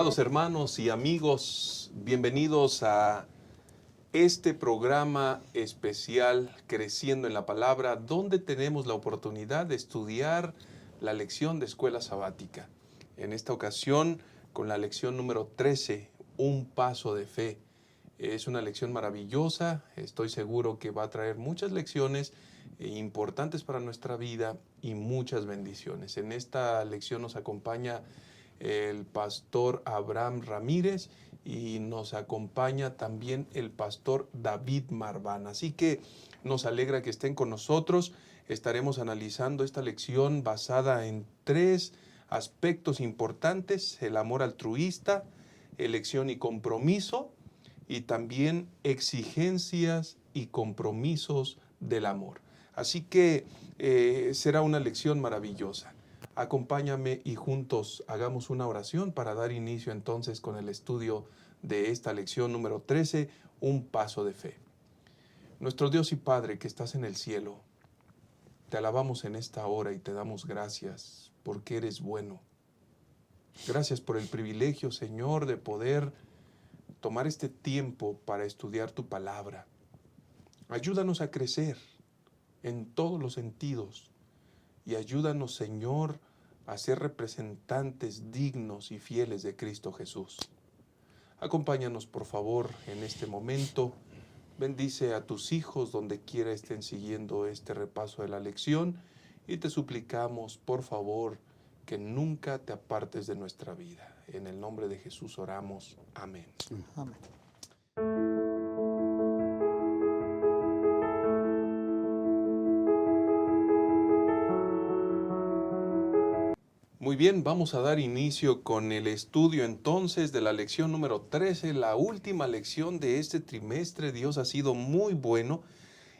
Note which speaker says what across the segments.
Speaker 1: Amados hermanos y amigos, bienvenidos a este programa especial Creciendo en la Palabra, donde tenemos la oportunidad de estudiar la lección de escuela sabática. En esta ocasión, con la lección número 13, Un paso de fe. Es una lección maravillosa, estoy seguro que va a traer muchas lecciones importantes para nuestra vida y muchas bendiciones. En esta lección nos acompaña el pastor Abraham Ramírez y nos acompaña también el pastor David Marván. Así que nos alegra que estén con nosotros. Estaremos analizando esta lección basada en 3 aspectos importantes: el amor altruista, elección y compromiso, y también exigencias y compromisos del amor. Así que será una lección maravillosa. Acompáñame y juntos hagamos una oración para dar inicio entonces con el estudio de esta lección número 13, Un paso de fe. Nuestro Dios y Padre que estás en el cielo, te alabamos en esta hora y te damos gracias porque eres bueno. Gracias por el privilegio, Señor, de poder tomar este tiempo para estudiar tu palabra. Ayúdanos a crecer en todos los sentidos y ayúdanos, Señor, a ser representantes dignos y fieles de Cristo Jesús. Acompáñanos, por favor, en este momento. Bendice a tus hijos donde quiera estén siguiendo este repaso de la lección y te suplicamos, por favor, que nunca te apartes de nuestra vida. En el nombre de Jesús oramos. Amén.
Speaker 2: Amén.
Speaker 1: Muy bien, vamos a dar inicio con el estudio entonces de la lección número 13, la última lección de este trimestre. Dios ha sido muy bueno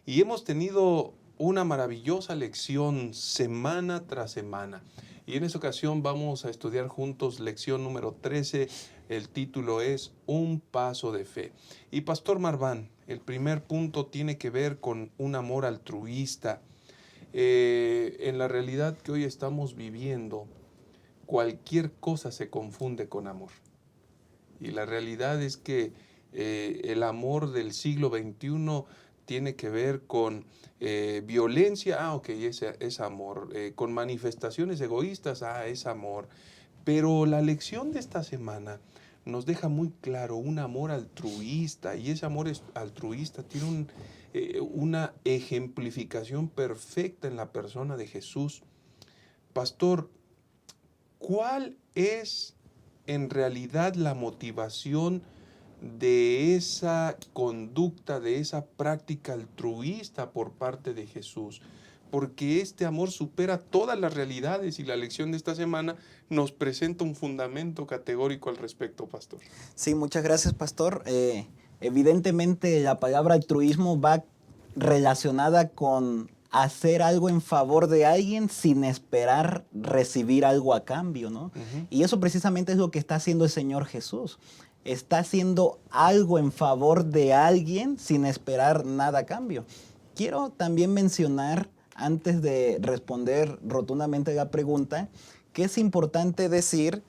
Speaker 1: y hemos tenido una maravillosa lección semana tras semana. Y en esta ocasión vamos a estudiar juntos lección número 13. El título es Un paso de fe. Y Pastor Marván, el primer punto tiene que ver con un amor altruista. En la realidad que hoy estamos viviendo, cualquier cosa se confunde con amor. Y la realidad es que el amor del siglo XXI tiene que ver con violencia, ok, es amor. Con manifestaciones egoístas, es amor. Pero la lección de esta semana nos deja muy claro un amor altruista, y ese amor altruista tiene una ejemplificación perfecta en la persona de Jesús. Pastor, ¿cuál es en realidad la motivación de esa conducta, de esa práctica altruista por parte de Jesús? Porque este amor supera todas las realidades y la lección de esta semana nos presenta un fundamento categórico al respecto, pastor.
Speaker 2: Sí, muchas gracias, pastor. Evidentemente la palabra altruismo va relacionada con hacer algo en favor de alguien sin esperar recibir algo a cambio, ¿no? Y eso precisamente es lo que está haciendo el Señor Jesús. Está haciendo algo en favor de alguien sin esperar nada a cambio. Quiero también mencionar, antes de responder rotundamente la pregunta, que es importante decir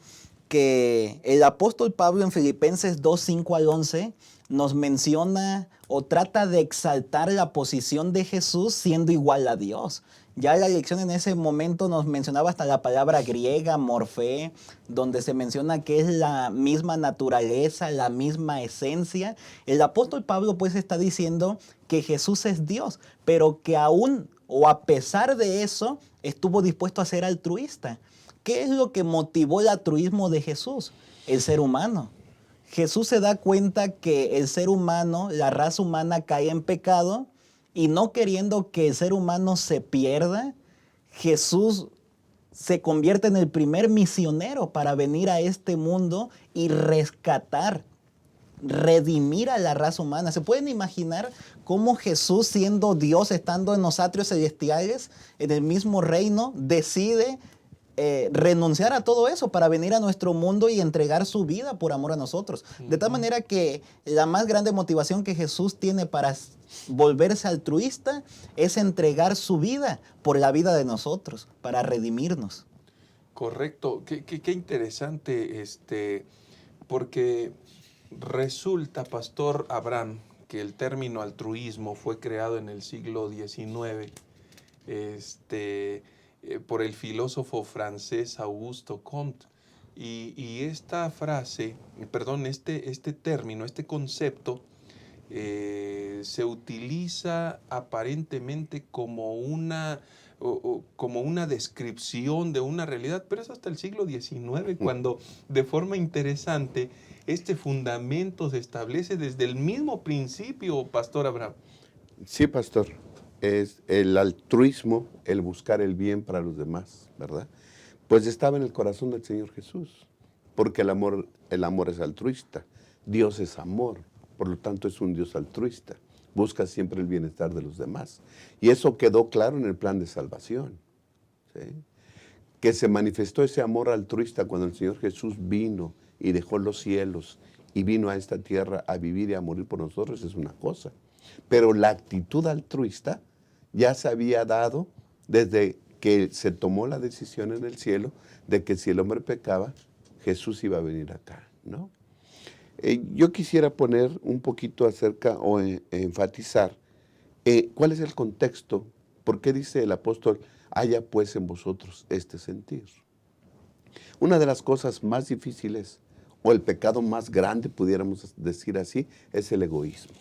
Speaker 2: que el apóstol Pablo en Filipenses 2, 5 al 11 nos menciona o trata de exaltar la posición de Jesús siendo igual a Dios. Ya la lección en ese momento nos mencionaba hasta la palabra griega, morfé, donde se menciona que es la misma naturaleza, la misma esencia. El apóstol Pablo pues está diciendo que Jesús es Dios, pero que aún o a pesar de eso estuvo dispuesto a ser altruista. ¿Qué es lo que motivó el altruismo de Jesús? El ser humano. Jesús se da cuenta que el ser humano, la raza humana cae en pecado, y no queriendo que el ser humano se pierda, Jesús se convierte en el primer misionero para venir a este mundo y rescatar, redimir a la raza humana. ¿Se pueden imaginar cómo Jesús, siendo Dios, estando en los atrios celestiales, en el mismo reino, decide renunciar a todo eso para venir a nuestro mundo y entregar su vida por amor a nosotros? De tal manera que la más grande motivación que Jesús tiene para volverse altruista es entregar su vida por la vida de nosotros, para redimirnos.
Speaker 1: Correcto. Qué interesante porque resulta, Pastor Abraham, que el término altruismo fue creado en el siglo XIX por el filósofo francés Auguste Comte. Y esta frase, perdón, este término, este concepto, se utiliza aparentemente como como una descripción de una realidad, pero es hasta el siglo XIX cuando de forma interesante este fundamento se establece desde el mismo principio, Pastor Abraham.
Speaker 3: Sí, pastor. Es el altruismo, el buscar el bien para los demás, ¿verdad? Pues estaba en el corazón del Señor Jesús, porque el amor es altruista. Dios es amor, por lo tanto es un Dios altruista. Busca siempre el bienestar de los demás. Y eso quedó claro en el plan de salvación, ¿sí? Que se manifestó ese amor altruista cuando el Señor Jesús vino y dejó los cielos y vino a esta tierra a vivir y a morir por nosotros, es una cosa. Pero la actitud altruista ya se había dado desde que se tomó la decisión en el cielo de que si el hombre pecaba, Jesús iba a venir acá, ¿no? Yo quisiera poner un poquito acerca o enfatizar cuál es el contexto, por qué dice el apóstol, haya pues en vosotros este sentir. Una de las cosas más difíciles, o el pecado más grande, pudiéramos decir así, es el egoísmo.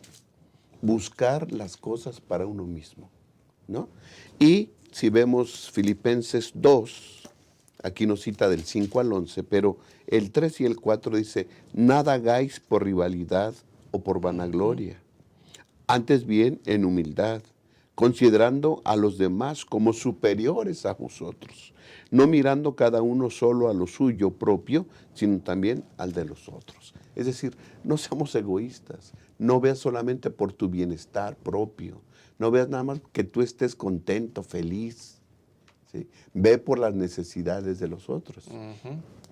Speaker 3: Buscar las cosas para uno mismo, ¿no? Y si vemos Filipenses 2, aquí nos cita del 5 al 11, pero el 3 y el 4 dice, nada hagáis por rivalidad o por vanagloria, antes bien en humildad, considerando a los demás como superiores a vosotros, no mirando cada uno solo a lo suyo propio, sino también al de los otros. Es decir, no seamos egoístas, no veas solamente por tu bienestar propio, no veas nada más que tú estés contento, feliz, ¿sí? Ve por las necesidades de los otros.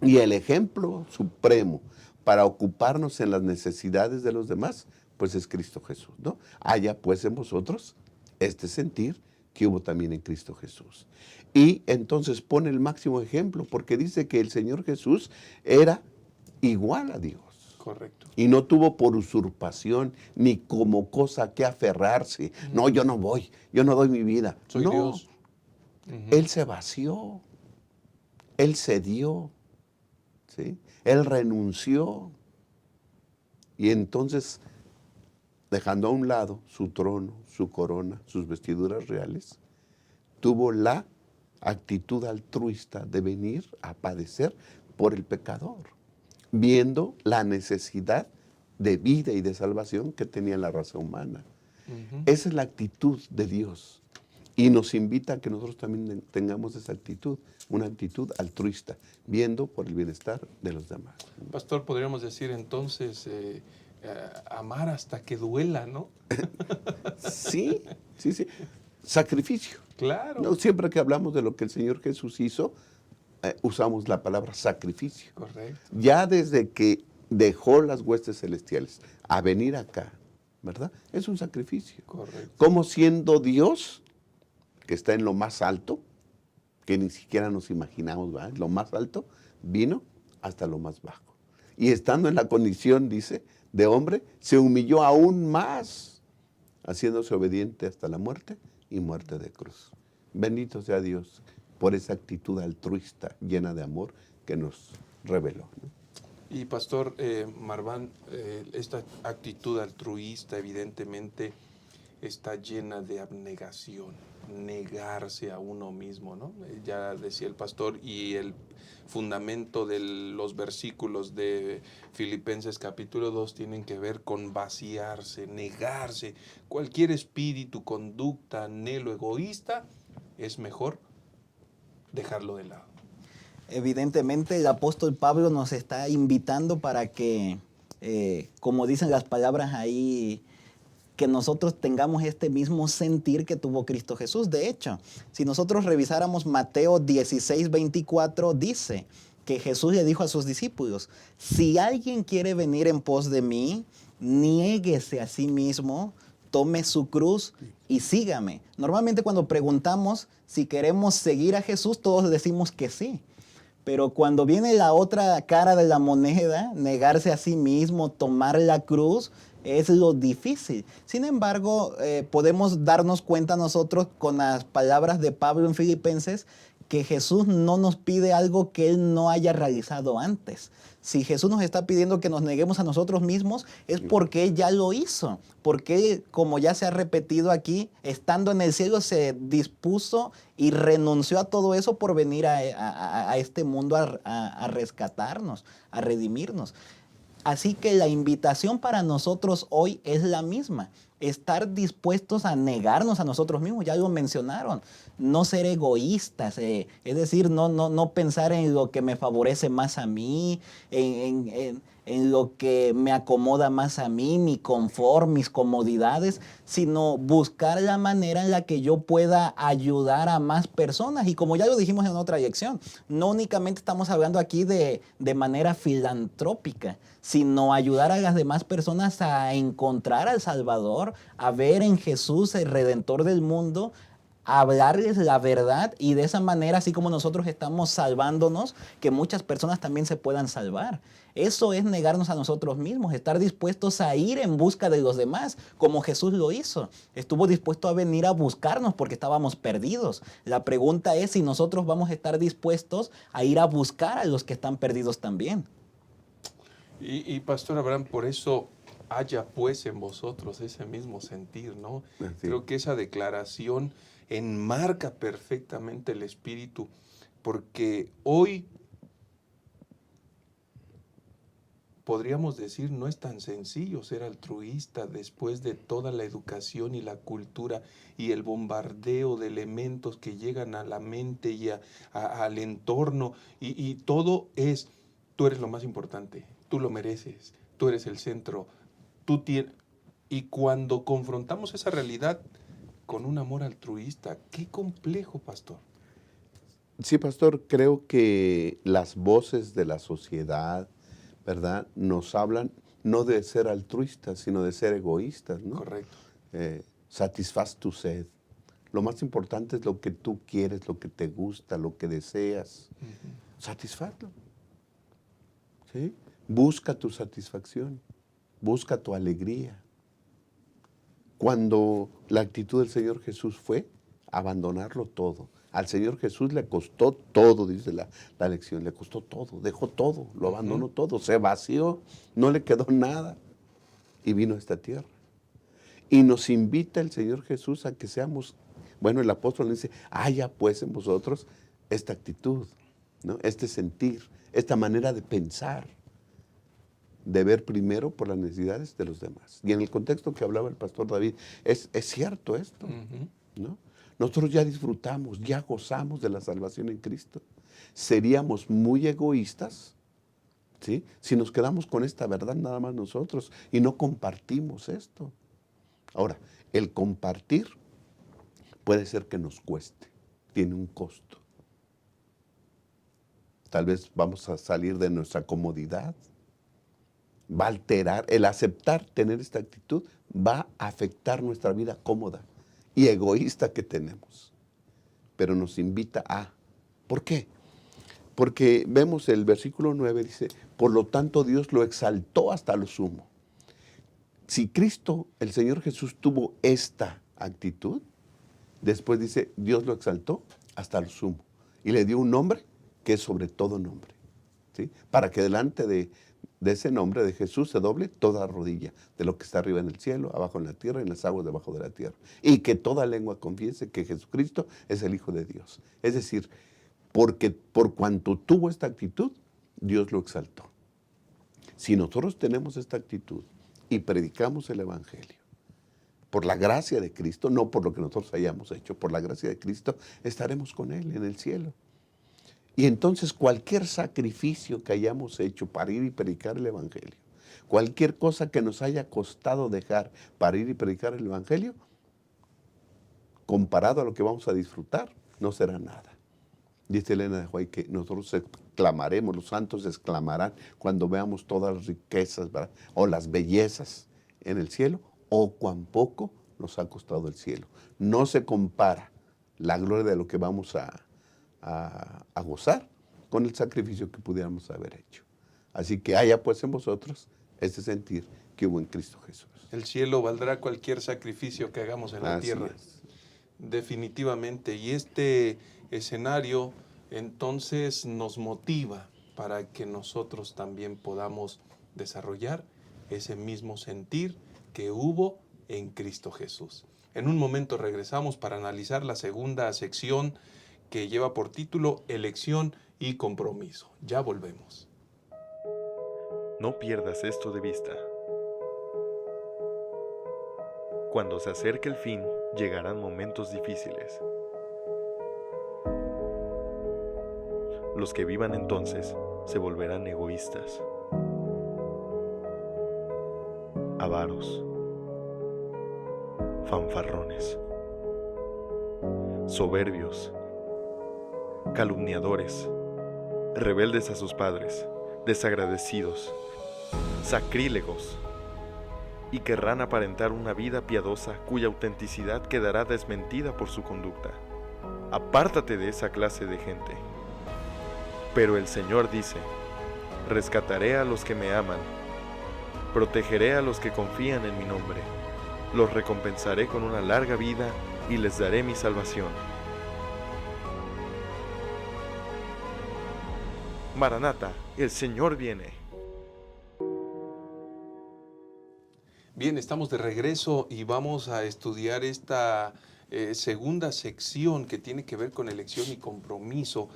Speaker 3: Y el ejemplo supremo para ocuparnos en las necesidades de los demás, pues es Cristo Jesús, ¿no? Haya pues en vosotros este sentir que hubo también en Cristo Jesús. Y entonces pone el máximo ejemplo, porque dice que el Señor Jesús era igual a Dios.
Speaker 1: Correcto.
Speaker 3: Y no tuvo por usurpación ni como cosa que aferrarse. No, yo no voy, yo no doy mi vida.
Speaker 1: Soy
Speaker 3: no,
Speaker 1: Dios.
Speaker 3: Él se vació, Él cedió, ¿sí? Él renunció. Y entonces, dejando a un lado su trono, su corona, sus vestiduras reales, tuvo la actitud altruista de venir a padecer por el pecador, viendo la necesidad de vida y de salvación que tenía la raza humana. Esa es la actitud de Dios. Y nos invita a que nosotros también tengamos esa actitud, una actitud altruista, viendo por el bienestar de los demás.
Speaker 1: Pastor, podríamos decir entonces, amar hasta que duela, ¿no?
Speaker 3: Sí. Sacrificio.
Speaker 1: Claro.
Speaker 3: No, siempre que hablamos de lo que el Señor Jesús hizo, usamos la palabra sacrificio.
Speaker 1: Correcto.
Speaker 3: Ya desde que dejó las huestes celestiales a venir acá, ¿verdad? Es un sacrificio.
Speaker 1: Correcto.
Speaker 3: Como siendo Dios, que está en lo más alto, que ni siquiera nos imaginamos, ¿verdad? Lo más alto, vino hasta lo más bajo. Y estando en la condición, dice, de hombre, se humilló aún más, haciéndose obediente hasta la muerte y muerte de cruz. Bendito sea Dios por esa actitud altruista, llena de amor, que nos reveló, ¿no?
Speaker 1: Y Pastor Marván, esta actitud altruista evidentemente está llena de abnegación, negarse a uno mismo, ¿no? Ya decía el pastor, y el fundamento de los versículos de Filipenses capítulo 2 tienen que ver con vaciarse, negarse. Cualquier espíritu, conducta, anhelo egoísta, es mejor dejarlo de lado.
Speaker 2: Evidentemente el apóstol Pablo nos está invitando para que, como dicen las palabras ahí, que nosotros tengamos este mismo sentir que tuvo Cristo Jesús. De hecho, si nosotros revisáramos Mateo 16:24, dice que Jesús le dijo a sus discípulos, si alguien quiere venir en pos de mí, niéguese a sí mismo, tome su cruz y sígame. Normalmente cuando preguntamos si queremos seguir a Jesús, todos decimos que sí. Pero cuando viene la otra cara de la moneda, negarse a sí mismo, tomar la cruz, es lo difícil. Sin embargo, podemos darnos cuenta nosotros con las palabras de Pablo en Filipenses que Jesús no nos pide algo que Él no haya realizado antes. Si Jesús nos está pidiendo que nos neguemos a nosotros mismos, es porque Él ya lo hizo. Porque Él, como ya se ha repetido aquí, estando en el cielo se dispuso y renunció a todo eso por venir a este mundo a rescatarnos, a redimirnos. Así que la invitación para nosotros hoy es la misma. Estar dispuestos a negarnos a nosotros mismos, ya lo mencionaron. No ser egoístas, es decir, no pensar en lo que me favorece más a mí, en lo que me acomoda más a mí, mi confort, mis comodidades, sino buscar la manera en la que yo pueda ayudar a más personas. Y como ya lo dijimos en otra lección, no únicamente estamos hablando aquí de manera filantrópica, sino ayudar a las demás personas a encontrar al Salvador, a ver en Jesús el Redentor del mundo, a hablarles la verdad y de esa manera, así como nosotros estamos salvándonos, que muchas personas también se puedan salvar. Eso es negarnos a nosotros mismos, estar dispuestos a ir en busca de los demás, como Jesús lo hizo. Estuvo dispuesto a venir a buscarnos porque estábamos perdidos. La pregunta es si nosotros vamos a estar dispuestos a ir a buscar a los que están perdidos también.
Speaker 1: Y Pastor Abraham, por eso haya pues en vosotros ese mismo sentir, ¿no?
Speaker 3: Así.
Speaker 1: Creo que esa declaración enmarca perfectamente el espíritu, porque hoy podríamos decir no es tan sencillo ser altruista después de toda la educación y la cultura y el bombardeo de elementos que llegan a la mente y al entorno, y todo es, tú eres lo más importante, tú lo mereces, tú eres el centro, tú tienes... Y cuando confrontamos esa realidad con un amor altruista, qué complejo, pastor.
Speaker 3: Sí, pastor, creo que las voces de la sociedad, ¿verdad?, nos hablan no de ser altruistas, sino de ser egoístas, ¿no?
Speaker 1: Correcto.
Speaker 3: Satisfaz tu sed. Lo más importante es lo que tú quieres, lo que te gusta, lo que deseas. Satisfazlo. ¿Sí? Busca tu satisfacción, busca tu alegría. Cuando la actitud del Señor Jesús fue abandonarlo todo. Al Señor Jesús le costó todo, dice la lección, le costó todo, dejó todo, lo abandonó todo, se vació, no le quedó nada y vino a esta tierra. Y nos invita el Señor Jesús a que seamos, bueno, el apóstol dice, haya pues en vosotros esta actitud, ¿no?, este sentir, esta manera de pensar, de ver primero por las necesidades de los demás. Y en el contexto que hablaba el pastor David, es cierto esto, ¿no? Nosotros ya disfrutamos, ya gozamos de la salvación en Cristo. Seríamos muy egoístas, ¿sí?, si nos quedamos con esta verdad nada más nosotros y no compartimos esto. Ahora, el compartir puede ser que nos cueste, tiene un costo. Tal vez vamos a salir de nuestra comodidad. Va a alterar, el aceptar tener esta actitud va a afectar nuestra vida cómoda y egoísta que tenemos. Pero nos invita a, ¿por qué? Porque vemos el versículo 9, dice, por lo tanto Dios lo exaltó hasta lo sumo. Si Cristo, el Señor Jesús, tuvo esta actitud, después dice, Dios lo exaltó hasta lo sumo y le dio un nombre que es sobre todo nombre, ¿sí?, para que delante de ese nombre de Jesús se doble toda rodilla, de lo que está arriba en el cielo, abajo en la tierra y en las aguas debajo de la tierra. Y que toda lengua confiese que Jesucristo es el Hijo de Dios. Es decir, porque por cuanto tuvo esta actitud, Dios lo exaltó. Si nosotros tenemos esta actitud y predicamos el Evangelio, por la gracia de Cristo, no por lo que nosotros hayamos hecho, por la gracia de Cristo, estaremos con Él en el cielo. Y entonces cualquier sacrificio que hayamos hecho para ir y predicar el Evangelio, cualquier cosa que nos haya costado dejar para ir y predicar el Evangelio, comparado a lo que vamos a disfrutar, no será nada. Dice Elena de White que nosotros exclamaremos, los santos exclamarán cuando veamos todas las riquezas, ¿verdad?, o las bellezas en el cielo, o cuán poco nos ha costado el cielo. No se compara la gloria de lo que vamos a gozar con el sacrificio que pudiéramos haber hecho. Así que haya pues en vosotros este sentir que hubo en Cristo Jesús.
Speaker 1: El cielo valdrá cualquier sacrificio que hagamos en la
Speaker 3: Así
Speaker 1: tierra.
Speaker 3: es.
Speaker 1: Definitivamente. Y este escenario entonces nos motiva para que nosotros también podamos desarrollar ese mismo sentir que hubo en Cristo Jesús. En un momento regresamos para analizar la segunda sección que lleva por título Elección y Compromiso. Ya volvemos.
Speaker 4: No pierdas esto de vista. Cuando se acerque el fin, llegarán momentos difíciles. Los que vivan entonces se volverán egoístas, avaros, fanfarrones, soberbios, calumniadores, rebeldes a sus padres, desagradecidos, sacrílegos, y querrán aparentar una vida piadosa cuya autenticidad quedará desmentida por su conducta. Apártate de esa clase de gente. Pero el Señor dice: rescataré a los que me aman, protegeré a los que confían en mi nombre, los recompensaré con una larga vida y les daré mi salvación. Maranata, el Señor viene.
Speaker 1: Bien, estamos de regreso y vamos a estudiar esta segunda sección que tiene que ver con elección y compromiso.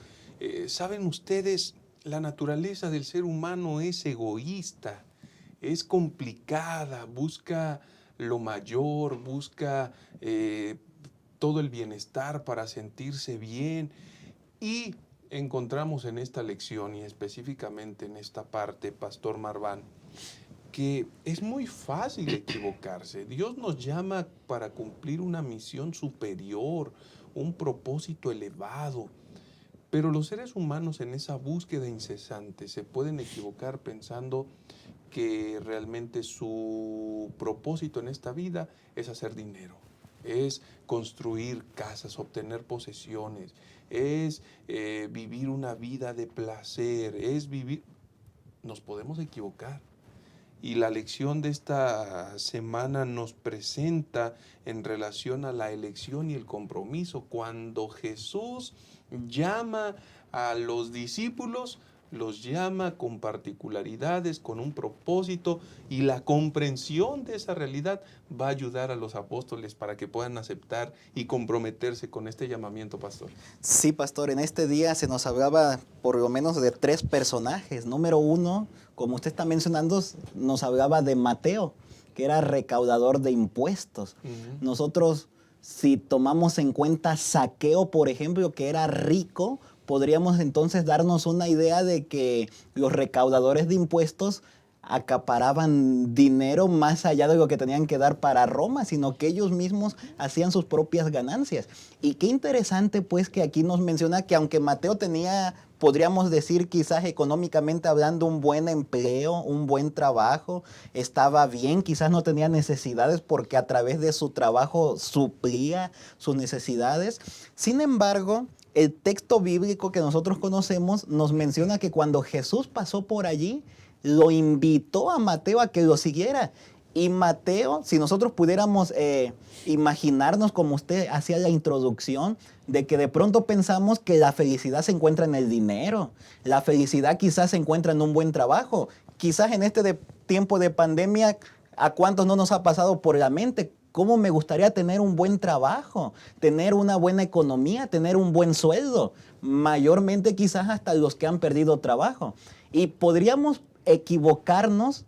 Speaker 1: ¿Saben ustedes? La naturaleza del ser humano es egoísta, es complicada, busca lo mayor, busca todo el bienestar para sentirse bien, y encontramos en esta lección y específicamente en esta parte, Pastor Marván, que es muy fácil equivocarse. Dios nos llama para cumplir una misión superior, un propósito elevado. Pero los seres humanos en esa búsqueda incesante se pueden equivocar pensando que realmente su propósito en esta vida es hacer dinero, es construir casas, obtener posesiones, es vivir una vida de placer, es vivir... Nos podemos equivocar. Y la lección de esta semana nos presenta en relación a la elección y el compromiso. Cuando Jesús llama a los discípulos, los llama con particularidades, con un propósito, y la comprensión de esa realidad va a ayudar a los apóstoles para que puedan aceptar y comprometerse con este llamamiento, pastor.
Speaker 2: Sí, pastor, en este día se nos hablaba por lo menos de 3 personajes. Número 1, como usted está mencionando, nos hablaba de Mateo, que era recaudador de impuestos. Nosotros, si tomamos en cuenta Zaqueo, por ejemplo, que era rico, podríamos entonces darnos una idea de que los recaudadores de impuestos acaparaban dinero más allá de lo que tenían que dar para Roma, sino que ellos mismos hacían sus propias ganancias. Y qué interesante pues que aquí nos menciona que aunque Mateo tenía, podríamos decir quizás económicamente hablando, un buen empleo, un buen trabajo, estaba bien, quizás no tenía necesidades porque a través de su trabajo suplía sus necesidades. Sin embargo, el texto bíblico que nosotros conocemos nos menciona que cuando Jesús pasó por allí, lo invitó a Mateo a que lo siguiera. Y Mateo, si nosotros pudiéramos imaginarnos como usted hacía la introducción, de que de pronto pensamos que la felicidad se encuentra en el dinero, la felicidad quizás se encuentra en un buen trabajo. Quizás en este tiempo de pandemia, ¿a cuántos no nos ha pasado por la mente? ¿Cómo me gustaría tener un buen trabajo, tener una buena economía, tener un buen sueldo? Mayormente quizás hasta los que han perdido trabajo. Y podríamos equivocarnos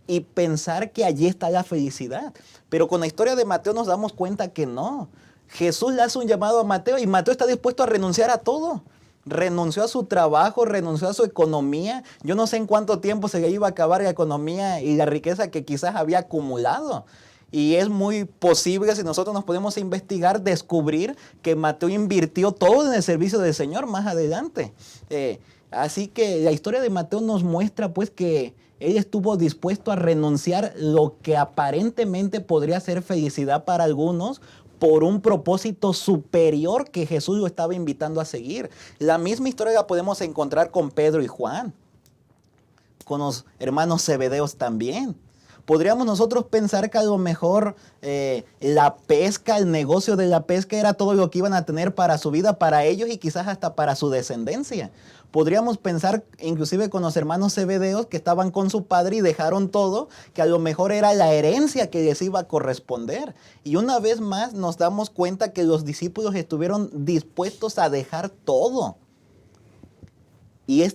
Speaker 2: y pensar que allí está la felicidad. Pero con la historia de Mateo nos damos cuenta que no. Jesús le hace un llamado a Mateo y Mateo está dispuesto a renunciar a todo. Renunció a su trabajo, renunció a su economía. Yo no sé en cuánto tiempo se le iba a acabar la economía y la riqueza que quizás había acumulado. Y es muy posible, si nosotros nos podemos investigar, descubrir que Mateo invirtió todo en el servicio del Señor más adelante. Así que la historia de Mateo nos muestra pues que él estuvo dispuesto a renunciar lo que aparentemente podría ser felicidad para algunos por un propósito superior que Jesús lo estaba invitando a seguir. La misma historia la podemos encontrar con Pedro y Juan, con los hermanos Zebedeos también. Podríamos nosotros pensar que a lo mejor la pesca, el negocio de la pesca era todo lo que iban a tener para su vida, para ellos y quizás hasta para su descendencia. Podríamos pensar inclusive con los hermanos Zebedeos que estaban con su padre y dejaron todo, que a lo mejor era la herencia que les iba a corresponder. Y una vez más nos damos cuenta que los discípulos estuvieron dispuestos a dejar todo. Y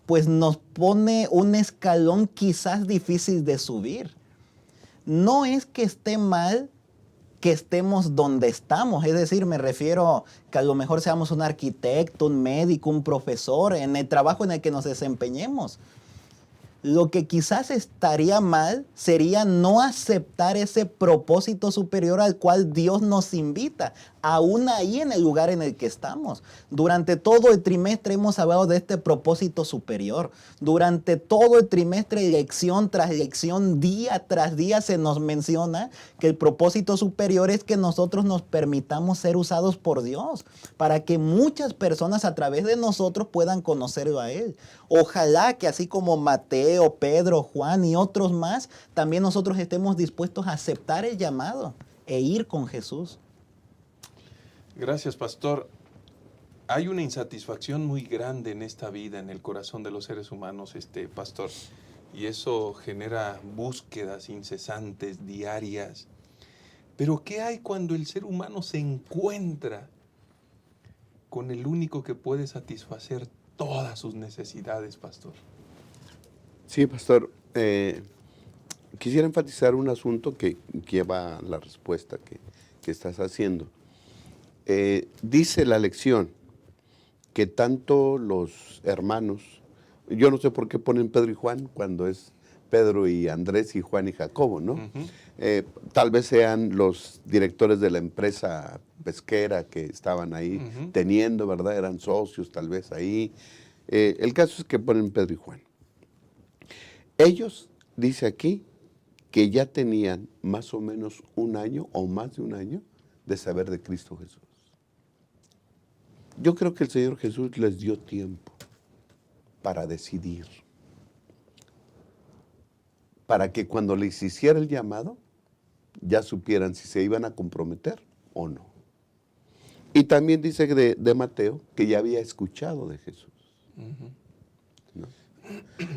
Speaker 2: pues nos pone un escalón quizás difícil de subir. No es que esté mal que estemos donde estamos, es decir, me refiero que a lo mejor seamos un arquitecto, un médico, un profesor, en el trabajo en el que nos desempeñemos. Lo que quizás estaría mal sería no aceptar ese propósito superior al cual Dios nos invita, aún ahí en el lugar en el que estamos. Durante todo el trimestre hemos hablado de este propósito superior. Durante todo el trimestre, lección tras lección, día tras día se nos menciona que el propósito superior es que nosotros nos permitamos ser usados por Dios, para que muchas personas a través de nosotros puedan conocerlo a Él. Ojalá que así como Mateo, Pedro, Juan y otros más, también nosotros estemos dispuestos a aceptar el llamado e ir con Jesús.
Speaker 1: Gracias, pastor. Hay una insatisfacción muy grande en esta vida, en el corazón de los seres humanos, pastor, y eso genera búsquedas incesantes, diarias. Pero ¿qué hay cuando el ser humano se encuentra con el único que puede satisfacer todas sus necesidades, pastor?
Speaker 3: Sí, pastor. Quisiera enfatizar un asunto que lleva a la respuesta que estás haciendo. Dice la lección que tanto los hermanos, yo no sé por qué ponen Pedro y Juan cuando es Pedro y Andrés y Juan y Jacobo, ¿no? Uh-huh. Tal vez sean los directores de la empresa pesquera que estaban ahí uh-huh. teniendo, ¿verdad? Eran socios tal vez ahí. El caso es que ponen Pedro y Juan. Ellos, dice aquí, que ya tenían más o menos un año o más de un año de saber de Cristo Jesús. Yo creo que el Señor Jesús les dio tiempo para decidir, para que cuando les hiciera el llamado, ya supieran si se iban a comprometer o no. Y también dice de Mateo que ya había escuchado de Jesús. Uh-huh.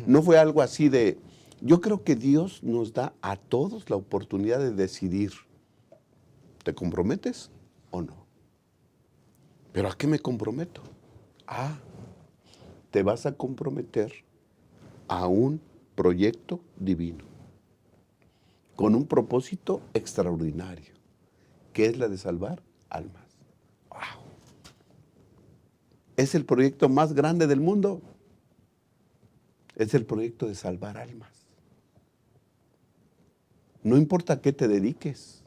Speaker 3: No fue algo así de... Yo creo que Dios nos da a todos la oportunidad de decidir, ¿te comprometes o no? ¿Pero a qué me comprometo? Te vas a comprometer a un proyecto divino, con un propósito extraordinario, que es la de salvar almas. ¡Wow! Es el proyecto más grande del mundo. Es el proyecto de salvar almas. No importa a qué te dediques.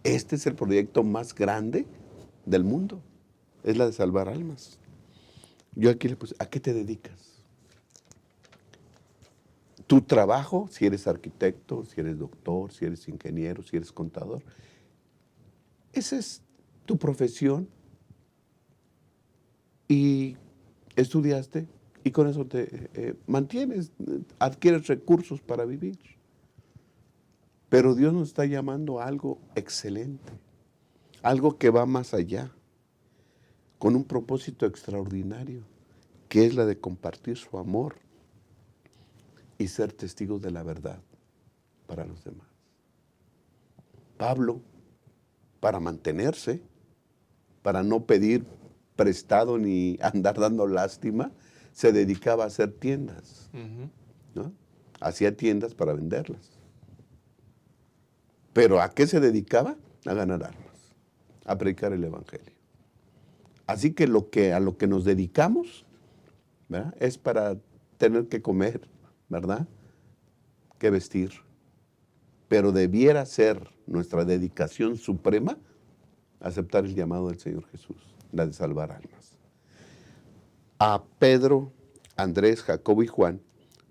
Speaker 3: Este es el proyecto más grande del mundo. Es la de salvar almas. Yo aquí le puse, ¿a qué te dedicas? Tu trabajo, si eres arquitecto, si eres doctor, si eres ingeniero, si eres contador, esa es tu profesión. Y estudiaste y con eso te mantienes, adquieres recursos para vivir. Pero Dios nos está llamando a algo excelente, algo que va más allá, con un propósito extraordinario, que es la de compartir su amor y ser testigos de la verdad para los demás. Pablo, para mantenerse, para no pedir prestado ni andar dando lástima, se dedicaba a hacer tiendas, ¿no? Hacía tiendas para venderlas. ¿Pero a qué se dedicaba? A ganar almas, a predicar el evangelio. Así que a lo que nos dedicamos, ¿verdad? Es para tener que comer, ¿verdad? Que vestir. Pero debiera ser nuestra dedicación suprema aceptar el llamado del Señor Jesús, la de salvar almas. A Pedro, Andrés, Jacobo y Juan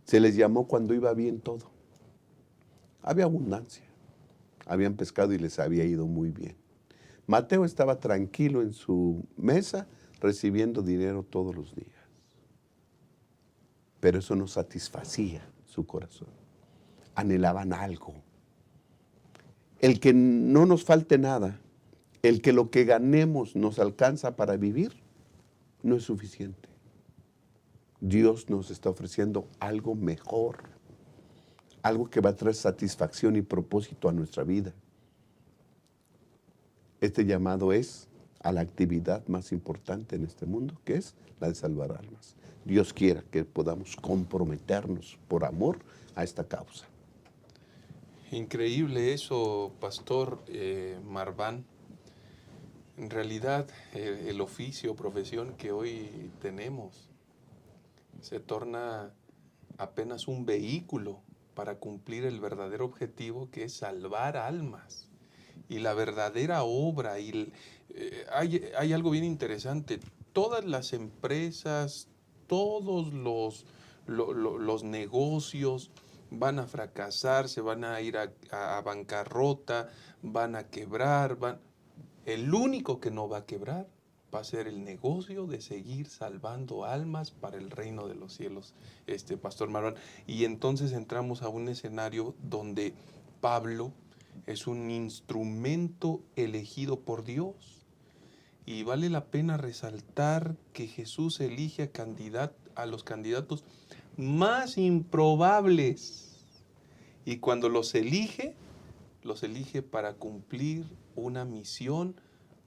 Speaker 3: se les llamó cuando iba bien todo. Había abundancia. habían pescado y les había ido muy bien. Mateo estaba tranquilo en su mesa recibiendo dinero todos los días. Pero eso no satisfacía su corazón. Anhelaban algo. El que no nos falte nada, el que lo que ganemos nos alcanza para vivir, no es suficiente. Dios nos está ofreciendo algo mejor, algo que va a traer satisfacción y propósito a nuestra vida. Este llamado es a la actividad más importante en este mundo, que es la de salvar almas. Dios quiera que podamos comprometernos por amor a esta causa.
Speaker 1: Increíble eso, Pastor Marván. En realidad, el oficio o profesión que hoy tenemos se torna apenas un vehículo para cumplir el verdadero objetivo, que es salvar almas. Y la verdadera obra, hay algo bien interesante. Todas las empresas, todos los negocios van a fracasar, se van a ir a bancarrota, van a quebrar. El único que no va a quebrar va a ser el negocio de seguir salvando almas para el reino de los cielos, Pastor Marván. Y entonces entramos a un escenario donde Pablo es un instrumento elegido por Dios. Y vale la pena resaltar que Jesús elige a los candidatos más improbables. Y cuando los elige para cumplir una misión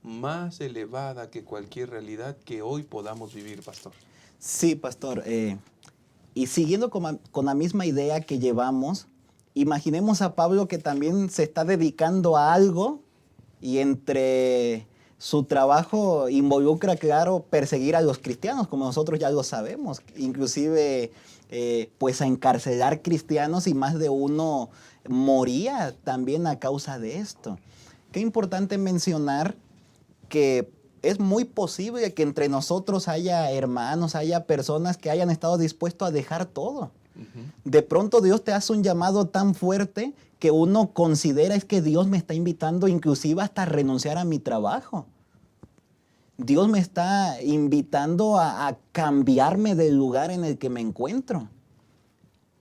Speaker 1: más elevada que cualquier realidad que hoy podamos vivir, Pastor.
Speaker 2: Sí, Pastor. Y siguiendo con la misma idea que llevamos, imaginemos a Pablo que también se está dedicando a algo y entre su trabajo involucra, claro, perseguir a los cristianos, como nosotros ya lo sabemos, inclusive pues a encarcelar cristianos, y más de uno moría también a causa de esto. Qué importante mencionar que es muy posible que entre nosotros haya hermanos, haya personas que hayan estado dispuestos a dejar todo. De pronto Dios te hace un llamado tan fuerte que uno considera es que Dios me está invitando inclusive hasta a renunciar a mi trabajo. Dios me está invitando a cambiarme del lugar en el que me encuentro,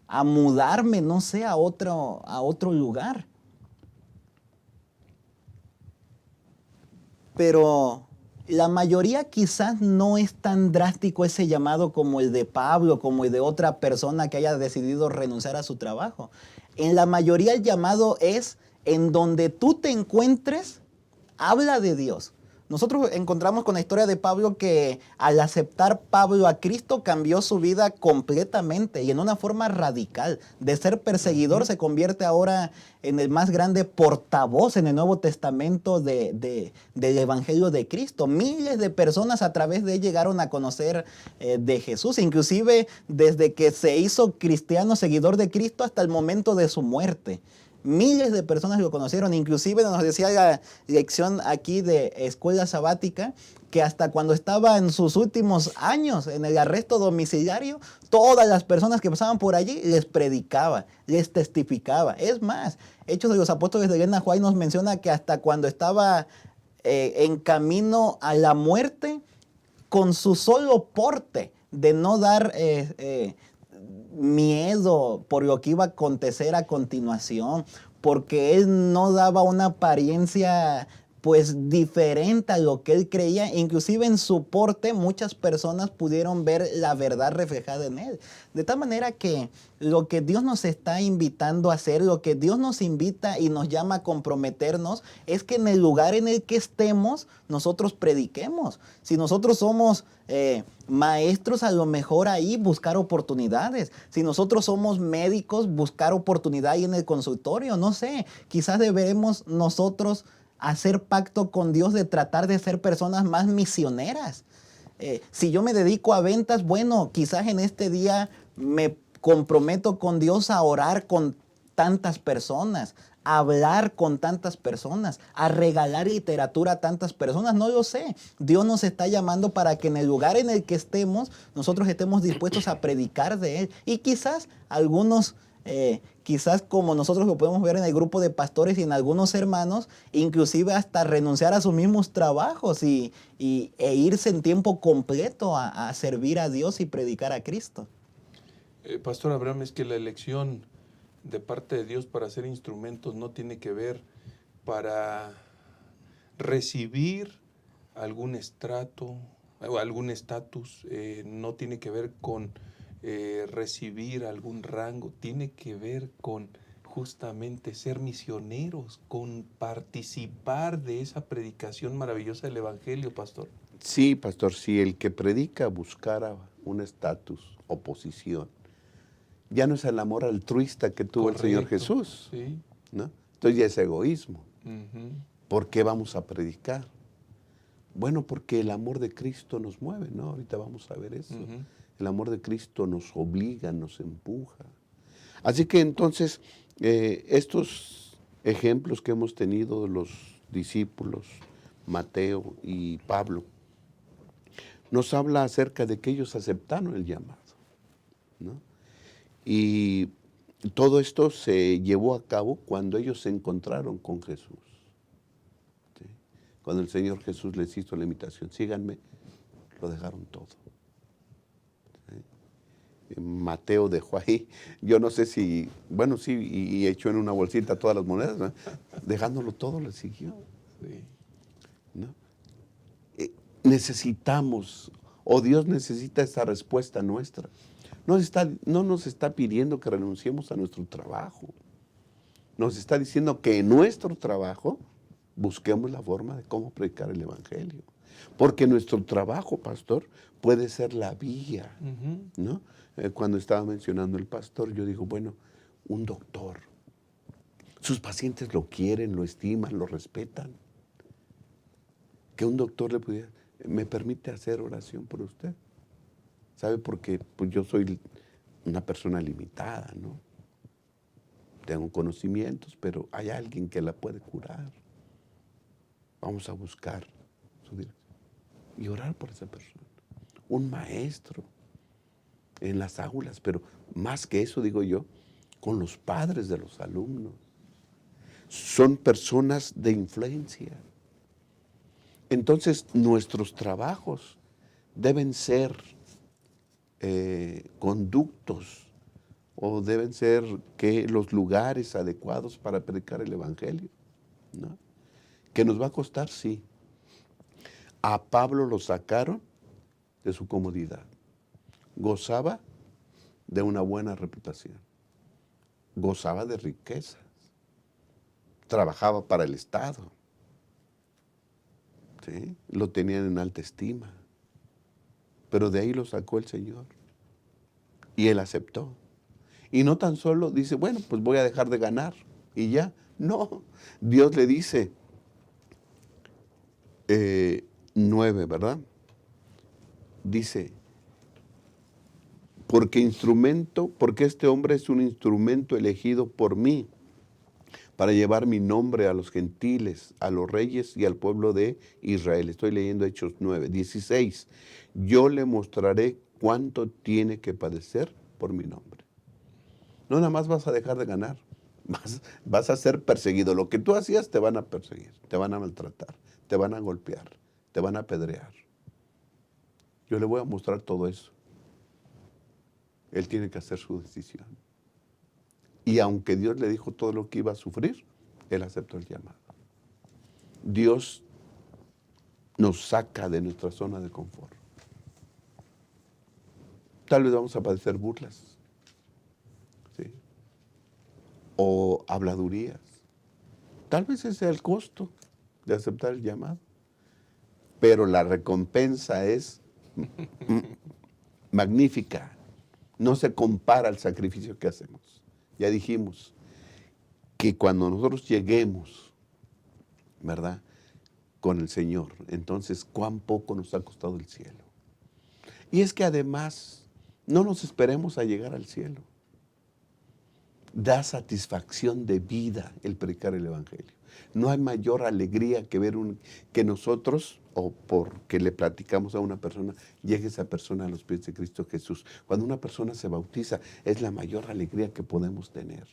Speaker 2: a mudarme, no sé, a otro lugar. Pero la mayoría quizás no es tan drástico ese llamado como el de Pablo, como el de otra persona que haya decidido renunciar a su trabajo. En la mayoría el llamado es en donde tú te encuentres, habla de Dios. Nosotros encontramos con la historia de Pablo que al aceptar Pablo a Cristo cambió su vida completamente y en una forma radical. De ser perseguidor se convierte ahora en el más grande portavoz en el Nuevo Testamento del Evangelio de Cristo. Miles de personas a través de él llegaron a conocer de Jesús, inclusive desde que se hizo cristiano, seguidor de Cristo, hasta el momento de su muerte. Miles de personas lo conocieron, inclusive nos decía la lección aquí de escuela sabática que hasta cuando estaba en sus últimos años en el arresto domiciliario, todas las personas que pasaban por allí les predicaba, les testificaba. Es más, Hechos de los Apóstoles de Elena White nos menciona que hasta cuando estaba en camino a la muerte, con su solo porte de no dar miedo por lo que iba a acontecer a continuación, porque él no daba una apariencia pues diferente a lo que él creía. Inclusive en su porte muchas personas pudieron ver la verdad reflejada en él. De tal manera que lo que Dios nos está invitando a hacer, lo que Dios nos invita y nos llama a comprometernos, es que en el lugar en el que estemos, nosotros prediquemos. Si nosotros somos maestros, a lo mejor ahí buscar oportunidades. Si nosotros somos médicos, buscar oportunidad ahí en el consultorio. No sé, quizás deberemos nosotros hacer pacto con Dios de tratar de ser personas más misioneras. Si yo me dedico a ventas, bueno, quizás en este día me comprometo con Dios a orar con tantas personas, a hablar con tantas personas, a regalar literatura a tantas personas, no lo sé. Dios nos está llamando para que en el lugar en el que estemos, nosotros estemos dispuestos a predicar de Él. Y quizás algunos quizás como nosotros lo podemos ver en el grupo de pastores y en algunos hermanos, inclusive hasta renunciar a sus mismos trabajos e irse en tiempo completo a servir a Dios y predicar a Cristo.
Speaker 1: Pastor Abraham, es que la elección de parte de Dios para ser instrumentos no tiene que ver para recibir algún estrato o algún estatus, no tiene que ver con recibir algún rango, tiene que ver con justamente ser misioneros, con participar de esa predicación maravillosa del Evangelio, pastor.
Speaker 3: Sí, pastor, si el que predica buscara un estatus o posición, ya no es el amor altruista que tuvo el Señor Jesús,
Speaker 1: sí.
Speaker 3: ¿no? Entonces ya es egoísmo.
Speaker 1: Uh-huh.
Speaker 3: ¿Por qué vamos a predicar? Bueno, porque el amor de Cristo nos mueve, ¿no? Ahorita vamos a ver eso.
Speaker 1: Uh-huh.
Speaker 3: El amor de Cristo nos obliga, nos empuja. Así que entonces, estos ejemplos que hemos tenido de los discípulos, Mateo y Pablo, nos habla acerca de que ellos aceptaron el llamado, ¿no? Y todo esto se llevó a cabo cuando ellos se encontraron con Jesús. ¿Sí? Cuando el Señor Jesús les hizo la invitación, síganme, lo dejaron todo. ¿Sí? Mateo dejó ahí, yo no sé si, bueno, sí, y echó en una bolsita todas las monedas, ¿no? Dejándolo todo, le siguió.
Speaker 1: Sí.
Speaker 3: ¿No? Necesitamos, o Dios necesita esa respuesta nuestra. No nos está pidiendo que renunciemos a nuestro trabajo. Nos está diciendo que en nuestro trabajo busquemos la forma de cómo predicar el Evangelio. Porque nuestro trabajo, pastor, puede ser la vía,
Speaker 1: Uh-huh.
Speaker 3: ¿no? Cuando estaba mencionando el pastor, yo digo, bueno, un doctor. Sus pacientes lo quieren, lo estiman, lo respetan. Que un doctor le pudiera, ¿me permite hacer oración por usted? ¿Sabe? Porque pues yo soy una persona limitada, ¿no? Tengo conocimientos, pero hay alguien que la puede curar. Vamos a buscar su dirección y orar por esa persona. Un maestro en las aulas, pero más que eso, digo yo, con los padres de los alumnos. Son personas de influencia. Entonces, nuestros trabajos deben ser conductos o deben ser los lugares adecuados para predicar el Evangelio, ¿no? ¿Que nos va a costar? Sí. A Pablo lo sacaron de su comodidad. Gozaba de una buena reputación. Gozaba de riquezas. Trabajaba para el Estado. ¿Sí? Lo tenían en alta estima. Pero de ahí lo sacó el Señor. Y él aceptó. Y no tan solo dice, bueno, pues voy a dejar de ganar. Y ya. No. Dios le dice, 9, ¿verdad? Dice, porque este hombre es un instrumento elegido por mí para llevar mi nombre a los gentiles, a los reyes y al pueblo de Israel. Estoy leyendo Hechos 9, 16. Yo le mostraré cuánto tiene que padecer por mi nombre. No nada más vas a dejar de ganar, vas a ser perseguido. Lo que tú hacías te van a perseguir, te van a maltratar, te van a golpear, te van a apedrear. Yo le voy a mostrar todo eso. Él tiene que hacer su decisión. Y aunque Dios le dijo todo lo que iba a sufrir, él aceptó el llamado. Dios nos saca de nuestra zona de confort. Tal vez vamos a padecer burlas, ¿sí? O habladurías. Tal vez ese sea el costo de aceptar el llamado. Pero la recompensa es magnífica. No se compara al sacrificio que hacemos. Ya dijimos que cuando nosotros lleguemos, ¿verdad?, con el Señor, entonces cuán poco nos ha costado el cielo. Y es que además, no nos esperemos a llegar al cielo. Da satisfacción de vida el predicar el Evangelio. No hay mayor alegría que ver que nosotros o porque le platicamos a una persona, llegue esa persona a los pies de Cristo Jesús. Cuando una persona se bautiza, es la mayor alegría que podemos tener.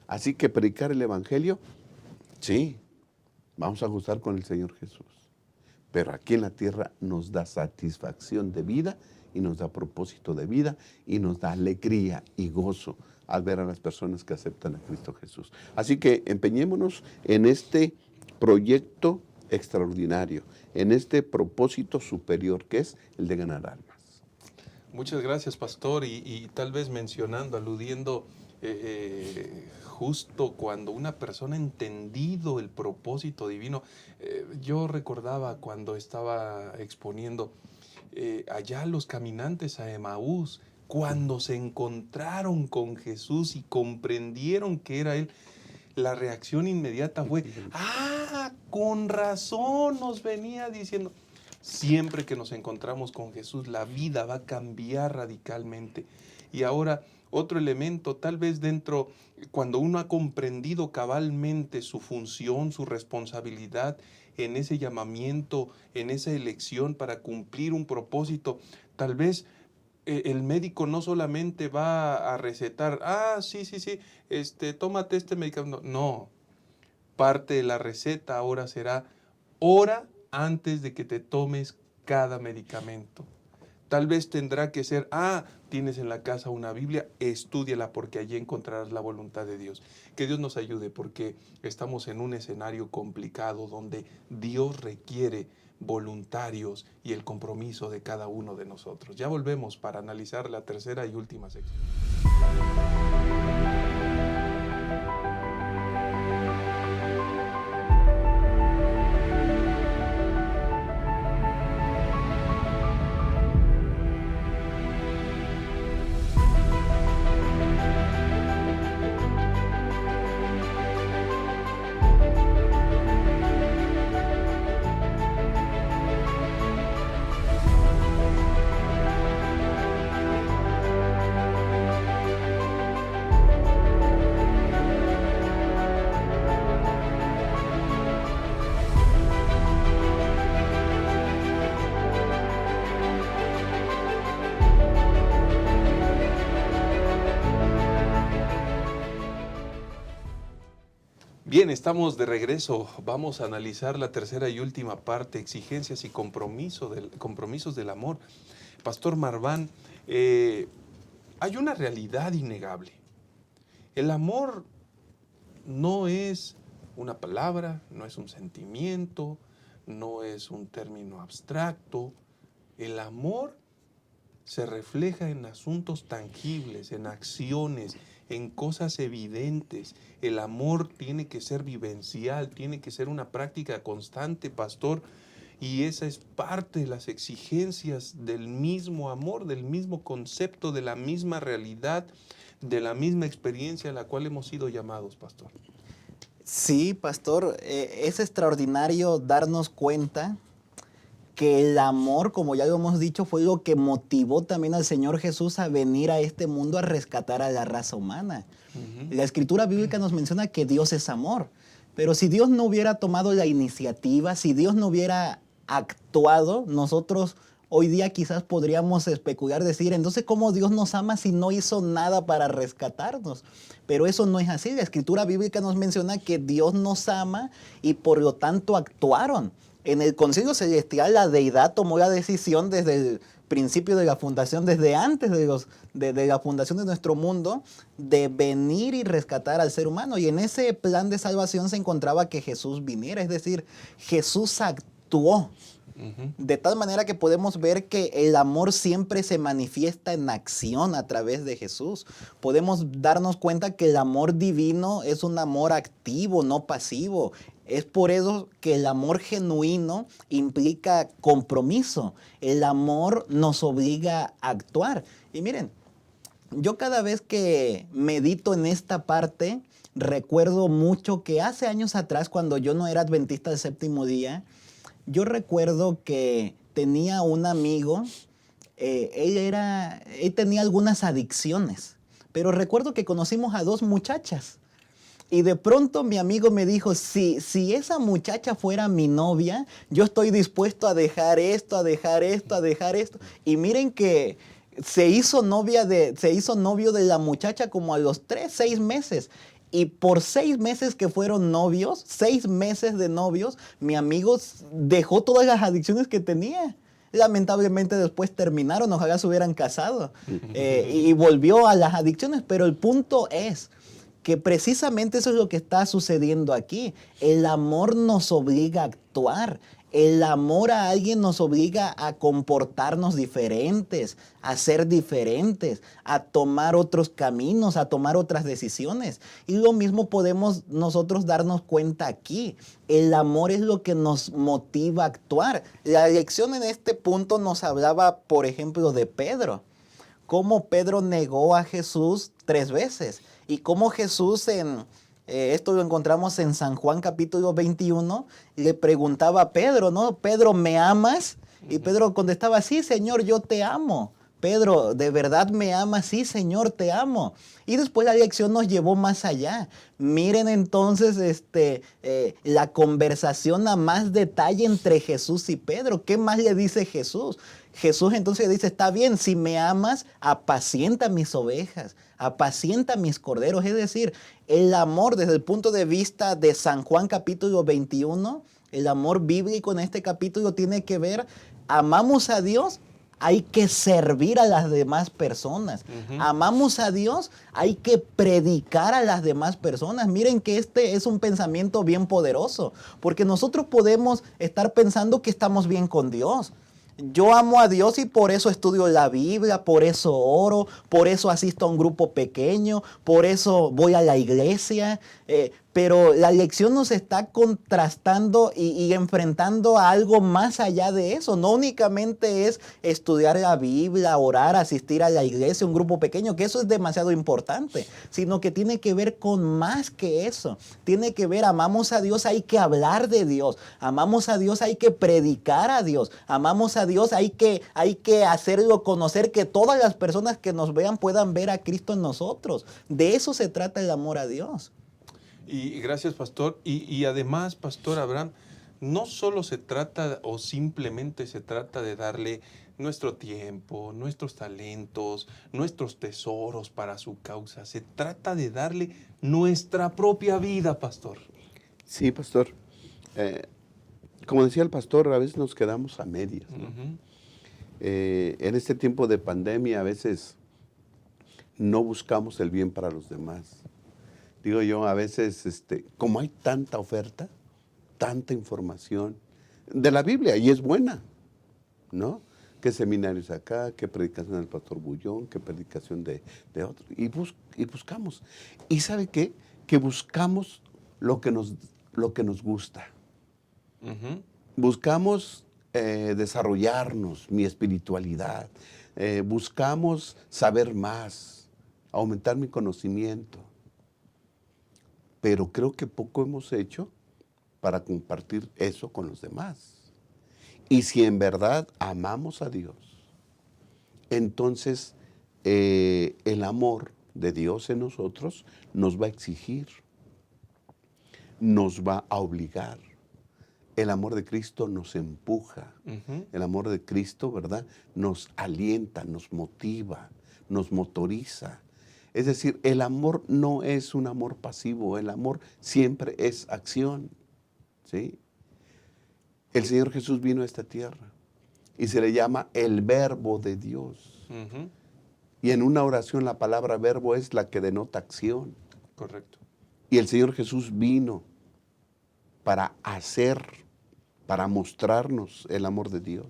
Speaker 3: Así que predicar el Evangelio, sí, vamos a gozar con el Señor Jesús. Pero aquí en la tierra nos da satisfacción de vida y nos da propósito de vida y nos da alegría y gozo al ver a las personas que aceptan a Cristo Jesús. Así que empeñémonos en este proyecto extraordinario, en este propósito superior que es el de ganar almas.
Speaker 1: Muchas gracias, pastor, y tal vez mencionando, aludiendo justo cuando una persona ha entendido el propósito divino. Yo recordaba cuando estaba exponiendo allá los caminantes a Emaús, cuando se encontraron con Jesús y comprendieron que era Él, la reacción inmediata fue, con razón nos venía diciendo. Siempre que nos encontramos con Jesús, la vida va a cambiar radicalmente. Y ahora, otro elemento, tal vez cuando uno ha comprendido cabalmente su función, su responsabilidad en ese llamamiento, en esa elección para cumplir un propósito, tal vez el médico no solamente va a recetar, sí, tómate este medicamento. No, parte de la receta ahora será, ora antes de que te tomes cada medicamento. Tal vez tendrá que ser, tienes en la casa una Biblia, estúdiala porque allí encontrarás la voluntad de Dios. Que Dios nos ayude porque estamos en un escenario complicado donde Dios requiere voluntarios y el compromiso de cada uno de nosotros. Ya volvemos para analizar la tercera y última sección. Bien, estamos de regreso. Vamos a analizar la tercera y última parte, exigencias y compromisos del amor. Pastor Marván, hay una realidad innegable. El amor no es una palabra, no es un sentimiento, no es un término abstracto. El amor se refleja en asuntos tangibles, en acciones, en cosas evidentes. El amor tiene que ser vivencial, tiene que ser una práctica constante, pastor, y esa es parte de las exigencias del mismo amor, del mismo concepto, de la misma realidad, de la misma experiencia a la cual hemos sido llamados, pastor.
Speaker 2: Sí, pastor, es extraordinario darnos cuenta que el amor, como ya lo hemos dicho, fue lo que motivó también al Señor Jesús a venir a este mundo a rescatar a la raza humana. La Escritura bíblica nos menciona que Dios es amor, pero si Dios no hubiera tomado la iniciativa, si Dios no hubiera actuado, nosotros hoy día quizás podríamos especular, decir, entonces, ¿cómo Dios nos ama si no hizo nada para rescatarnos? Pero eso no es así. La Escritura bíblica nos menciona que Dios nos ama y por lo tanto actuaron. En el Concilio Celestial, la deidad tomó la decisión desde el principio de la fundación, desde antes de la fundación de nuestro mundo, de venir y rescatar al ser humano. Y en ese plan de salvación se encontraba que Jesús viniera, es decir, Jesús actuó. De tal manera que podemos ver que el amor siempre se manifiesta en acción a través de Jesús. Podemos darnos cuenta que el amor divino es un amor activo, no pasivo. Es por eso que el amor genuino implica compromiso. El amor nos obliga a actuar. Y miren, yo cada vez que medito en esta parte, recuerdo mucho que hace años atrás, cuando yo no era adventista del séptimo día, yo recuerdo que tenía un amigo, él tenía algunas adicciones, pero recuerdo que conocimos a dos muchachas. Y de pronto mi amigo me dijo, si esa muchacha fuera mi novia, yo estoy dispuesto a dejar esto, a dejar esto, a dejar esto. Y miren que se hizo novio de la muchacha como a los 6 meses. Y por 6 meses que fueron novios, 6 meses de novios, mi amigo dejó todas las adicciones que tenía. Lamentablemente después terminaron, ojalá se hubieran casado. Y volvió a las adicciones. Pero el punto es que precisamente eso es lo que está sucediendo aquí. El amor nos obliga a actuar. El amor a alguien nos obliga a comportarnos diferentes, a ser diferentes, a tomar otros caminos, a tomar otras decisiones. Y lo mismo podemos nosotros darnos cuenta aquí. El amor es lo que nos motiva a actuar. La lección en este punto nos hablaba, por ejemplo, de Pedro. Cómo Pedro negó a Jesús 3 veces. Y cómo Jesús esto lo encontramos en San Juan capítulo 21, le preguntaba a Pedro, ¿no? Pedro, ¿me amas? Y Pedro contestaba, sí, Señor, yo te amo. Pedro, ¿de verdad me amas? Sí, Señor, te amo. Y después la lección nos llevó más allá. Miren entonces la conversación a más detalle entre Jesús y Pedro. ¿Qué más le dice Jesús? Jesús entonces le dice, está bien, si me amas, apacienta mis ovejas, apacienta mis corderos. Es decir, el amor desde el punto de vista de San Juan capítulo 21, el amor bíblico en este capítulo tiene que ver, amamos a Dios, hay que servir a las demás personas. Amamos a Dios, hay que predicar a las demás personas. Miren que este es un pensamiento bien poderoso, porque nosotros podemos estar pensando que estamos bien con Dios. Yo amo a Dios y por eso estudio la Biblia, por eso oro, por eso asisto a un grupo pequeño, por eso voy a la iglesia. Pero la lección nos está contrastando y enfrentando a algo más allá de eso. No únicamente es estudiar la Biblia, orar, asistir a la iglesia, un grupo pequeño, que eso es demasiado importante, sino que tiene que ver con más que eso. Tiene que ver, amamos a Dios, hay que hablar de Dios. Amamos a Dios, hay que predicar a Dios. Amamos a Dios, hay que hacerlo conocer, que todas las personas que nos vean puedan ver a Cristo en nosotros. De eso se trata el amor a Dios.
Speaker 1: Y gracias, pastor. Y además, pastor Abraham, no solo se trata o simplemente se trata de darle nuestro tiempo, nuestros talentos, nuestros tesoros para su causa. Se trata de darle nuestra propia vida, pastor.
Speaker 3: Sí, pastor. Como decía el pastor, a veces nos quedamos a medias, ¿no? En este tiempo de pandemia a veces no buscamos el bien para los demás. Digo yo, a veces, como hay tanta oferta, tanta información de la Biblia, y es buena, ¿no? ¿Qué seminarios acá? ¿Qué predicación del pastor Bullón? ¿Qué predicación de otro? Y buscamos. ¿Y sabe qué? Que buscamos lo que nos gusta. Buscamos desarrollarnos, mi espiritualidad. Buscamos saber más, aumentar mi conocimiento. Pero creo que poco hemos hecho para compartir eso con los demás. Y si en verdad amamos a Dios, entonces el amor de Dios en nosotros nos va a exigir, nos va a obligar. El amor de Cristo nos empuja. El amor de Cristo, ¿verdad?, nos alienta, nos motiva, nos motoriza. Es decir, el amor no es un amor pasivo, el amor siempre es acción, ¿sí? El Señor Jesús vino a esta tierra y se le llama el Verbo de Dios. Y en una oración la palabra verbo es la que denota acción.
Speaker 1: Correcto.
Speaker 3: Y el Señor Jesús vino para hacer, para mostrarnos el amor de Dios.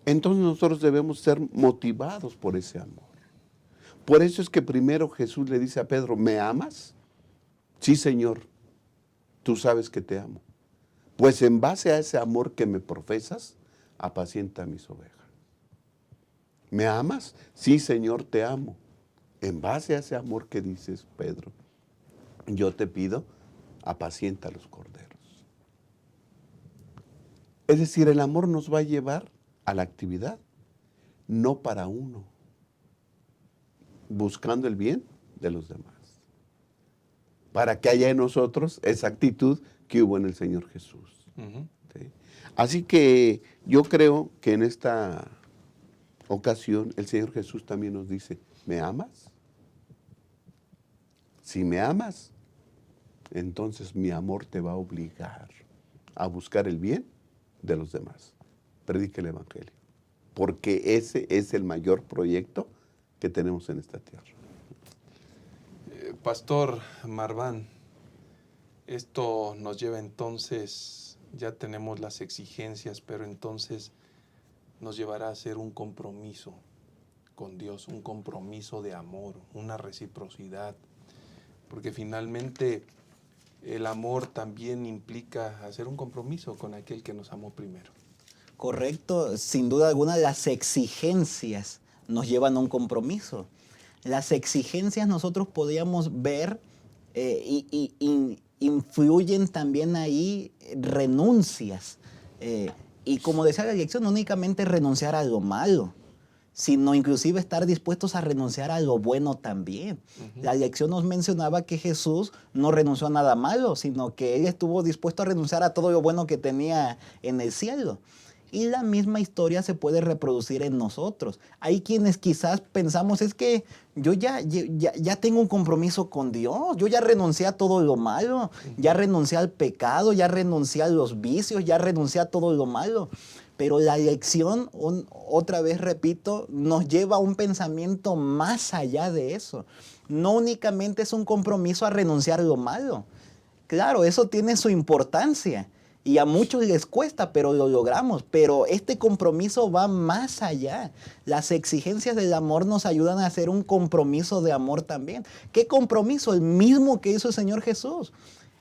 Speaker 3: Entonces nosotros debemos ser motivados por ese amor. Por eso es que primero Jesús le dice a Pedro, ¿me amas? Sí, Señor, tú sabes que te amo. Pues en base a ese amor que me profesas, apacienta mis ovejas. ¿Me amas? Sí, Señor, te amo. En base a ese amor que dices, Pedro, yo te pido, apacienta los corderos. Es decir, el amor nos va a llevar a la actividad, no para uno, buscando el bien de los demás. para que haya en nosotros esa actitud que hubo en el Señor Jesús.
Speaker 1: Ujú.
Speaker 3: ¿Sí? Así que yo creo que en esta ocasión el Señor Jesús también nos dice, ¿me amas? Si me amas, entonces mi amor te va a obligar a buscar el bien de los demás. Predique el Evangelio, porque ese es el mayor proyecto que tenemos en esta tierra.
Speaker 1: Pastor Marván, esto nos lleva entonces, ya tenemos las exigencias, pero entonces nos llevará a hacer un compromiso con Dios, un compromiso de amor, una reciprocidad, porque finalmente el amor también implica hacer un compromiso con aquel que nos amó primero.
Speaker 2: Correcto, sin duda alguna las exigencias nos llevan a un compromiso. Las exigencias nosotros podíamos ver y influyen también ahí renuncias. Y como decía la lección, no únicamente renunciar a lo malo, sino inclusive estar dispuestos a renunciar a lo bueno también. La lección nos mencionaba que Jesús no renunció a nada malo, sino que Él estuvo dispuesto a renunciar a todo lo bueno que tenía en el cielo. Y la misma historia se puede reproducir en nosotros. Hay quienes quizás pensamos, es que yo ya tengo un compromiso con Dios, yo ya renuncié a todo lo malo, ya renuncié al pecado, ya renuncié a los vicios, ya renuncié a todo lo malo. Pero la lección, otra vez repito, nos lleva a un pensamiento más allá de eso. No únicamente es un compromiso a renunciar a lo malo. Claro, eso tiene su importancia y a muchos les cuesta, pero lo logramos. Pero este compromiso va más allá. Las exigencias del amor nos ayudan a hacer un compromiso de amor también. ¿Qué compromiso? El mismo que hizo el Señor Jesús.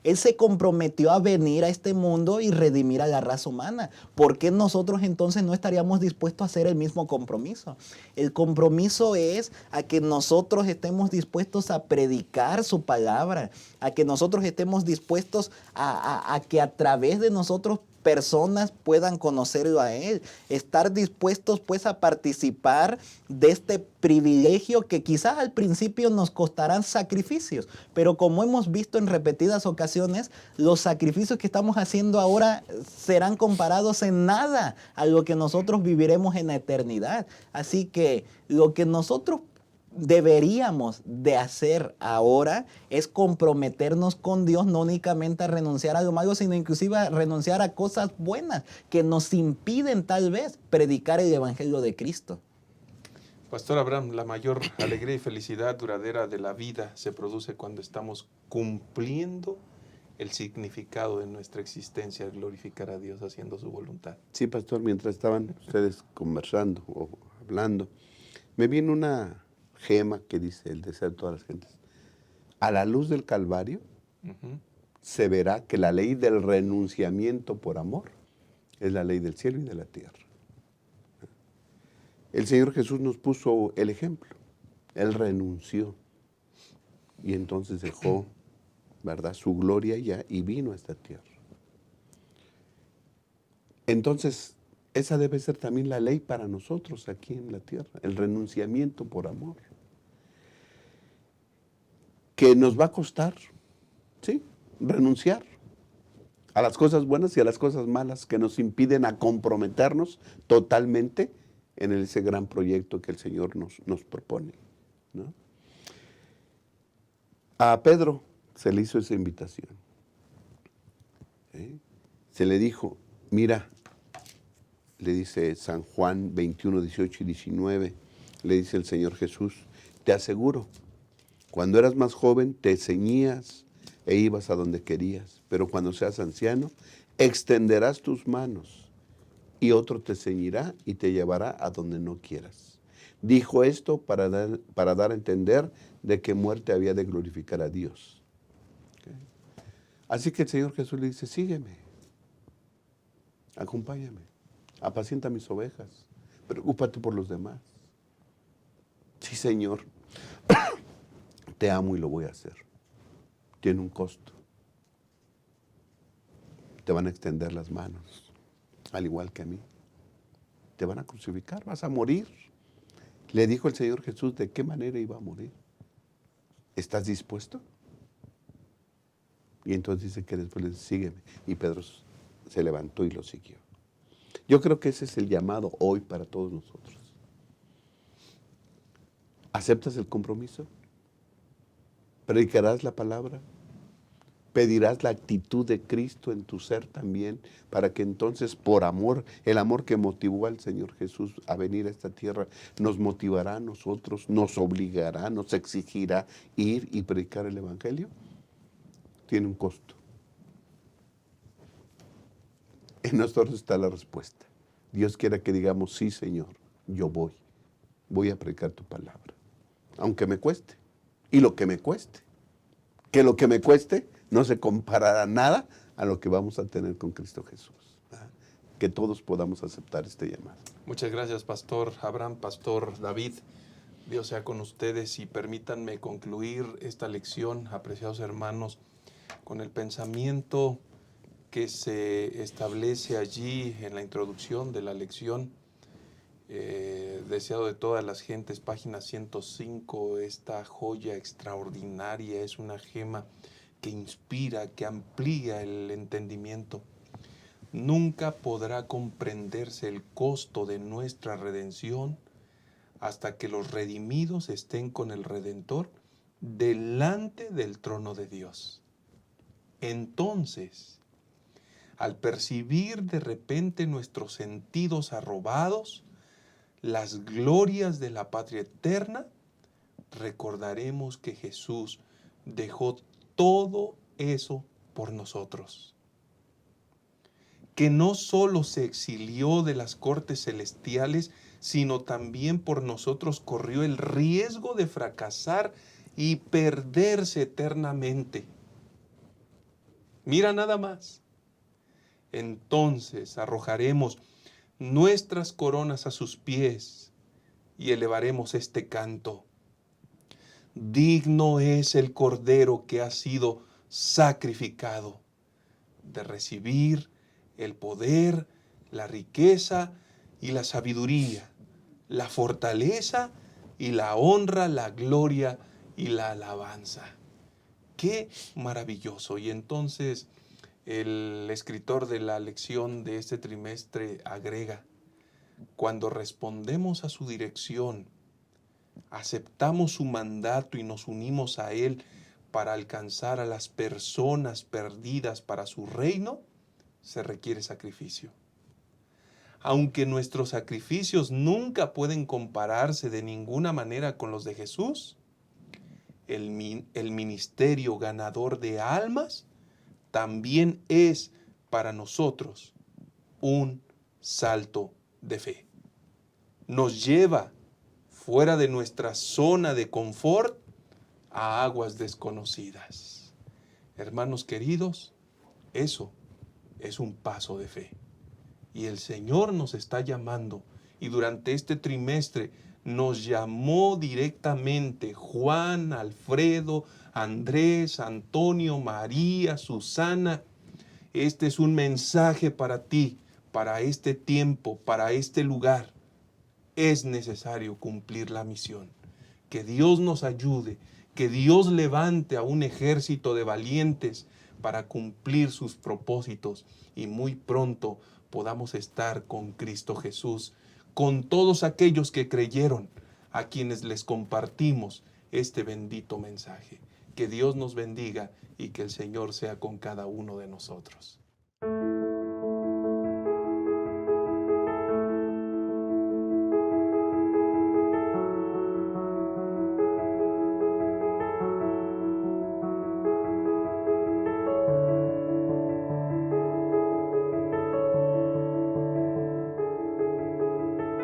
Speaker 2: Él se comprometió a venir a este mundo y redimir a la raza humana. ¿Por qué nosotros entonces no estaríamos dispuestos a hacer el mismo compromiso? El compromiso es a que nosotros estemos dispuestos a predicar su palabra, a que nosotros estemos dispuestos a que a través de nosotros personas puedan conocerlo a Él, estar dispuestos pues a participar de este privilegio que quizás al principio nos costarán sacrificios, pero como hemos visto en repetidas ocasiones, los sacrificios que estamos haciendo ahora serán comparados en nada a lo que nosotros viviremos en la eternidad. Así que lo que nosotros deberíamos de hacer ahora es comprometernos con Dios, no únicamente a renunciar a lo malo, sino inclusive a renunciar a cosas buenas que nos impiden tal vez predicar el Evangelio de Cristo.
Speaker 1: Pastor Abraham, la mayor alegría y felicidad duradera de la vida se produce cuando estamos cumpliendo el significado de nuestra existencia, glorificar a Dios haciendo su voluntad.
Speaker 3: Sí, pastor, mientras estaban ustedes conversando o hablando, me viene una gema que dice el deseo de todas las gentes. A la luz del Calvario se verá que la ley del renunciamiento por amor es la ley del cielo y de la tierra. El Señor Jesús nos puso el ejemplo. Él renunció y entonces dejó, ¿verdad?, su gloria ya y vino a esta tierra. Entonces, esa debe ser también la ley para nosotros aquí en la tierra, el renunciamiento por amor. Que nos va a costar, ¿sí?, renunciar a las cosas buenas y a las cosas malas que nos impiden a comprometernos totalmente en ese gran proyecto que el Señor nos propone, ¿no? A Pedro se le hizo esa invitación. ¿Sí? Se le dijo, mira, le dice San Juan 21, 18 y 19, le dice el Señor Jesús, te aseguro, cuando eras más joven te ceñías e ibas a donde querías, pero cuando seas anciano, extenderás tus manos y otro te ceñirá y te llevará a donde no quieras. Dijo esto para dar a entender de qué muerte había de glorificar a Dios. ¿Okay? Así que el Señor Jesús le dice, sígueme, acompáñame, apacienta mis ovejas, preocúpate por los demás. Sí, Señor, te amo y lo voy a hacer. Tiene un costo. Te van a extender las manos, al igual que a mí. Te van a crucificar, vas a morir. Le dijo el Señor Jesús de qué manera iba a morir. ¿Estás dispuesto? Y entonces dice que después le dice, sígueme. Y Pedro se levantó y lo siguió. Yo creo que ese es el llamado hoy para todos nosotros. ¿Aceptas el compromiso? ¿Predicarás la palabra? ¿Pedirás la actitud de Cristo en tu ser también? Para que entonces por amor, el amor que motivó al Señor Jesús a venir a esta tierra, nos motivará a nosotros, nos obligará, nos exigirá ir y predicar el Evangelio. Tiene un costo. En nosotros está la respuesta. Dios quiera que digamos, sí, Señor, yo voy a predicar tu palabra, aunque me cueste, y lo que me cueste, que lo que me cueste no se comparará nada a lo que vamos a tener con Cristo Jesús. Que todos podamos aceptar este llamado.
Speaker 1: Muchas gracias, Pastor Abraham, Pastor David. Dios sea con ustedes y permítanme concluir esta lección, apreciados hermanos, con el pensamiento que se establece allí en la introducción de la lección. Deseado de todas las gentes, página 105, esta joya extraordinaria, es una gema que inspira, que amplía el entendimiento. Nunca podrá comprenderse el costo de nuestra redención hasta que los redimidos estén con el Redentor delante del trono de Dios. Entonces, al percibir de repente nuestros sentidos arrobados, las glorias de la patria eterna, recordaremos que Jesús dejó todo eso por nosotros. Que no solo se exilió de las cortes celestiales, sino también por nosotros corrió el riesgo de fracasar y perderse eternamente. Mira nada más. Entonces arrojaremos nuestras coronas a sus pies y elevaremos este canto. Digno es el Cordero que ha sido sacrificado de recibir el poder, la riqueza y la sabiduría, la fortaleza y la honra, la gloria y la alabanza. ¡Qué maravilloso! Y entonces el escritor de la lección de este trimestre agrega, cuando respondemos a su dirección, aceptamos su mandato y nos unimos a él para alcanzar a las personas perdidas para su reino, se requiere sacrificio. Aunque nuestros sacrificios nunca pueden compararse de ninguna manera con los de Jesús, el ministerio ganador de almas también es para nosotros un salto de fe. Nos lleva fuera de nuestra zona de confort a aguas desconocidas. Hermanos queridos, eso es un paso de fe. Y el Señor nos está llamando. Y durante este trimestre nos llamó directamente Juan, Alfredo, Andrés, Antonio, María, Susana. Este es un mensaje para ti, para este tiempo, para este lugar. Es necesario cumplir la misión. Que Dios nos ayude, que Dios levante a un ejército de valientes para cumplir sus propósitos y muy pronto podamos estar con Cristo Jesús, con todos aquellos que creyeron, a quienes les compartimos este bendito mensaje. Que Dios nos bendiga y que el Señor sea con cada uno de nosotros.